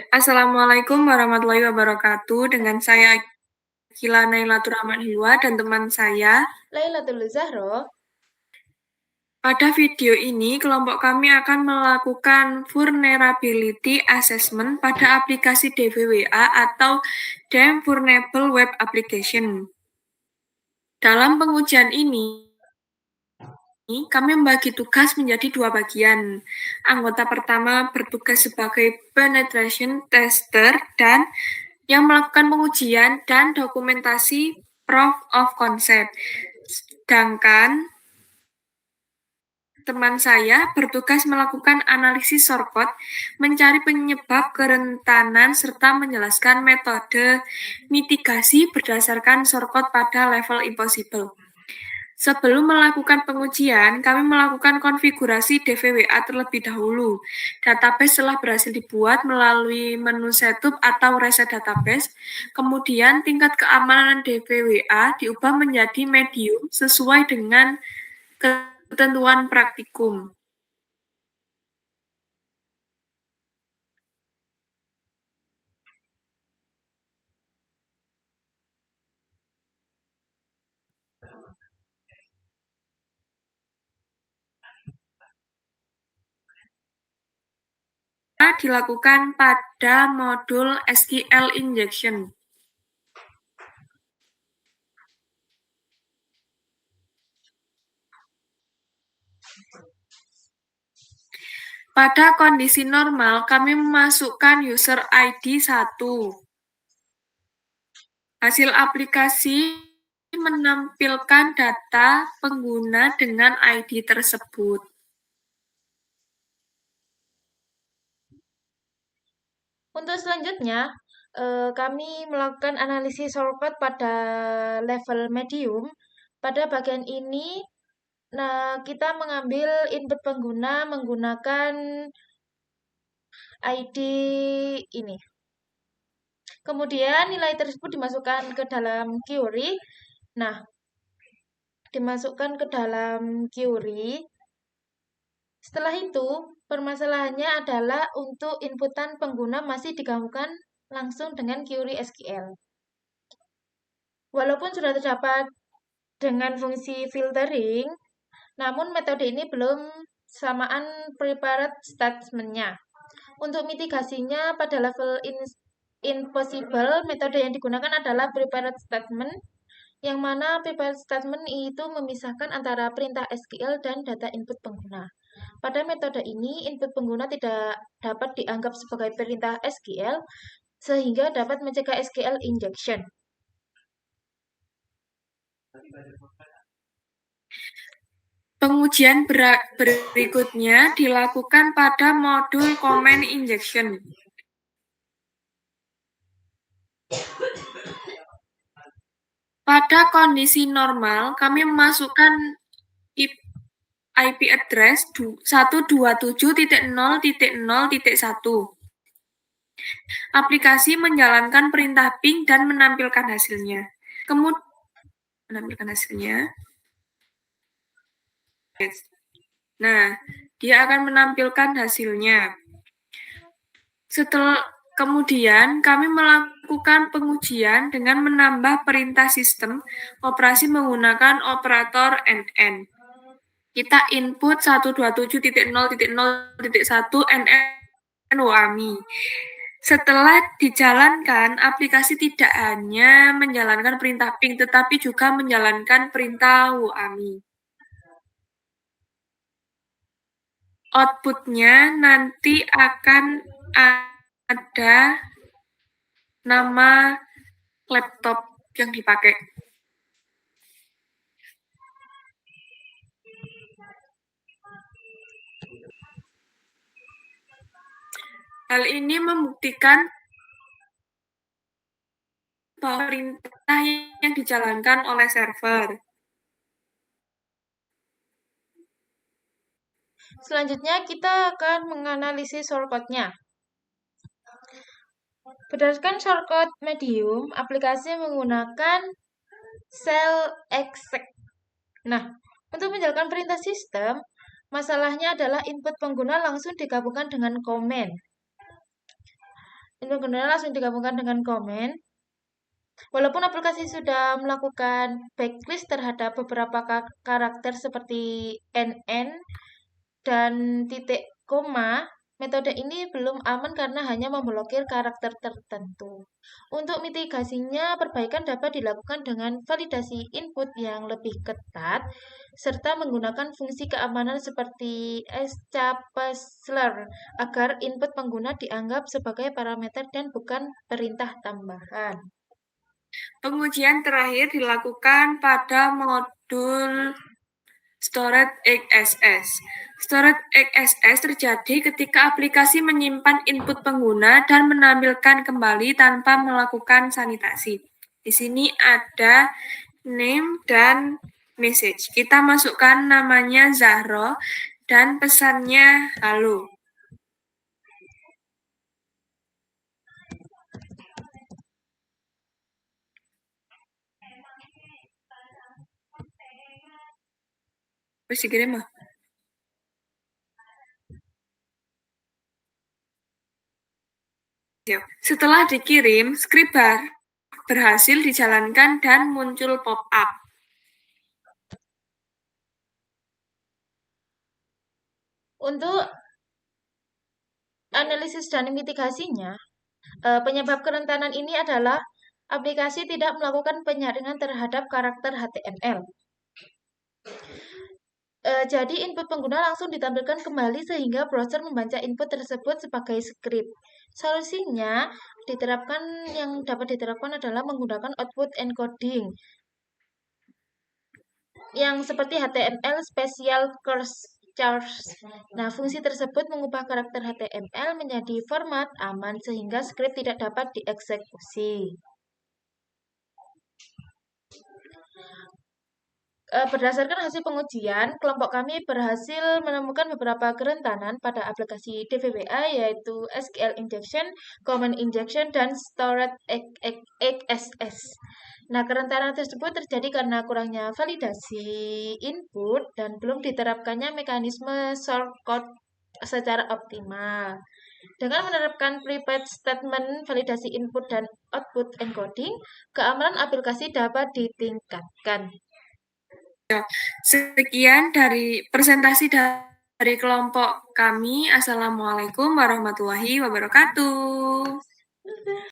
Assalamualaikum warahmatullahi wabarakatuh. Dengan saya Akila Nailatur Rahman Hilwa dan teman saya. Lailatul Zahro. Pada video ini, kelompok kami akan melakukan vulnerability assessment pada aplikasi DVWA atau Damn Vulnerable Web Application. Dalam pengujian ini, kami membagi tugas menjadi dua bagian. Anggota pertama bertugas sebagai penetration tester dan yang melakukan pengujian dan dokumentasi proof of concept. Sedangkan teman saya bertugas melakukan analisis shortcode, mencari penyebab kerentanan, serta menjelaskan metode mitigasi berdasarkan shortcode pada level impossible. Sebelum melakukan pengujian, kami melakukan konfigurasi DVWA terlebih dahulu. Database telah berhasil dibuat melalui menu setup atau reset database. Kemudian tingkat keamanan DVWA diubah menjadi medium sesuai dengan ketentuan praktikum. Dilakukan pada modul SQL injection. Pada kondisi normal, kami memasukkan user ID 1. Hasil aplikasi menampilkan data pengguna dengan ID tersebut. Untuk selanjutnya, kami melakukan analisis shortcode pada level medium. Pada bagian ini, kita mengambil input pengguna menggunakan ID ini. Kemudian nilai tersebut dimasukkan ke dalam query. Nah, dimasukkan ke dalam query. Setelah itu, permasalahannya adalah untuk inputan pengguna masih digabungkan langsung dengan query SQL. Walaupun sudah terdapat dengan fungsi filtering, namun metode ini belum samaan prepared statement-nya. Untuk mitigasinya pada level impossible, metode yang digunakan adalah prepared statement, yang mana prepared statement itu memisahkan antara perintah SQL dan data input pengguna. Pada metode ini, input pengguna tidak dapat dianggap sebagai perintah SQL, sehingga dapat mencegah SQL injection. Pengujian berikutnya dilakukan pada modul command injection. Pada kondisi normal, kami memasukkan IP address 127.0.0.1. Aplikasi menjalankan perintah ping dan menampilkan hasilnya. Kemudian menampilkan hasilnya. Nah, dia akan menampilkan hasilnya. Kemudian kami melakukan pengujian dengan menambah perintah sistem operasi menggunakan operator NN. Kita input 127.0.0.1 NN WAMI. Setelah dijalankan, aplikasi tidak hanya menjalankan perintah ping, tetapi juga menjalankan perintah WAMI. Outputnya nanti akan ada nama laptop yang dipakai. Hal ini membuktikan bahwa perintah yang dijalankan oleh server. Selanjutnya, kita akan menganalisis shortcode-nya. Berdasarkan shortcode medium, aplikasi menggunakan shell exec. Nah, untuk menjalankan perintah sistem, masalahnya adalah input pengguna langsung digabungkan dengan command. Input pengguna langsung digabungkan dengan komen. Walaupun aplikasi sudah melakukan backlist terhadap beberapa karakter seperti NN dan titik koma, metode ini belum aman karena hanya memblokir karakter tertentu. Untuk mitigasinya, perbaikan dapat dilakukan dengan validasi input yang lebih ketat, serta menggunakan fungsi keamanan seperti escapsler agar input pengguna dianggap sebagai parameter dan bukan perintah tambahan. Pengujian terakhir dilakukan pada modul Stored XSS. Stored XSS terjadi ketika aplikasi menyimpan input pengguna dan menampilkan kembali tanpa melakukan sanitasi. Di sini ada name dan message. Kita masukkan namanya Zahro dan pesannya halo. Terus dikirim mah. Setelah dikirim, script berhasil dijalankan dan muncul pop-up. Untuk analisis dan mitigasinya, penyebab kerentanan ini adalah aplikasi tidak melakukan penyaringan terhadap karakter HTML. Jadi input pengguna langsung ditampilkan kembali sehingga browser membaca input tersebut sebagai script. Solusinya yang dapat diterapkan adalah menggunakan output encoding yang seperti HTML Special Charts. Nah, fungsi tersebut mengubah karakter HTML menjadi format aman sehingga script tidak dapat dieksekusi. Berdasarkan hasil pengujian, kelompok kami berhasil menemukan beberapa kerentanan pada aplikasi DVBA, yaitu SQL injection, command injection, dan stored XSS. Nah, kerentanan tersebut terjadi karena kurangnya validasi input dan belum diterapkannya mekanisme shortcode secara optimal. Dengan menerapkan prepared statement validasi input dan output encoding, keamanan aplikasi dapat ditingkatkan. Sekian dari presentasi dari kelompok kami. Assalamualaikum warahmatullahi wabarakatuh.